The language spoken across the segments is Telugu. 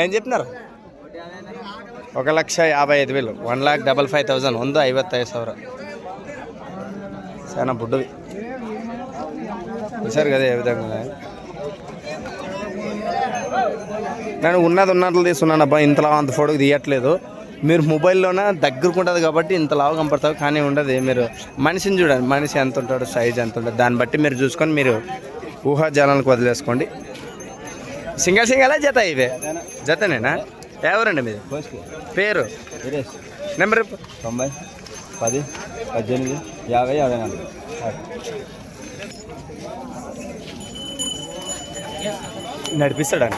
ಏನ್ చెప్పినారు 1,55,000 1,55,000 ಒಂದು 55,000 చాలా బుడ్డవి చూసారు కదా ఏ విధంగా నేను ఉన్నట్లు తీసుకున్నాను అబ్బా ఇంతలా అంత ఫోటోకి తీయట్లేదు మీరు మొబైల్లోనే దగ్గరకు ఉంటుంది కాబట్టి ఇంత లావు కనపడతావు కానీ ఉండదు మీరు మనిషిని చూడండి మనిషి ఎంత ఉంటాడు సైజ్ ఎంత ఉంటుంది దాన్ని బట్టి మీరు చూసుకొని మీరు ఊహాజాలానికి వదిలేసుకోండి సింగల్ జత ఇవే జతనేనా ఎవరండి మీది పేరు నెంబర్ 90 10 18 50 54 నడిపిస్తాడండి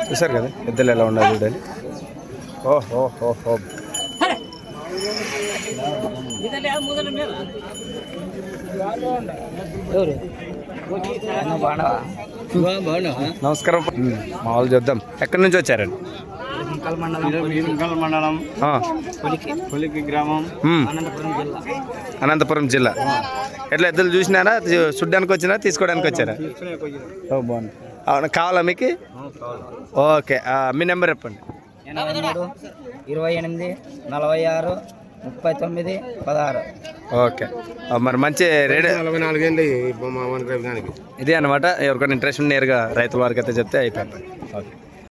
చూసారు కదా పెద్దలు ఎలా ఉండాలి చూడండి ఓహో నమస్కారం మామూలు చూద్దాం ఎక్కడి నుంచి వచ్చారండి మండలం గ్రామం అనంతపురం జిల్లా ఎట్లా ఎద్దులు చూసినారా చూడ్డానికి వచ్చినా తీసుకోవడానికి వచ్చారా బాగుంది అవును కావాలా మీకు ఓకే మీ నెంబర్ చెప్పండి 28 46 39 16 ఓకే మరి మంచి రేట్ 44 ఏళ్ళు ఇదే అనమాట ఎవరికైనా ఇంట్రెస్ట్ నేరుగా రైతుల వారికి అయితే చెప్తే అయిపోయింది ఓకే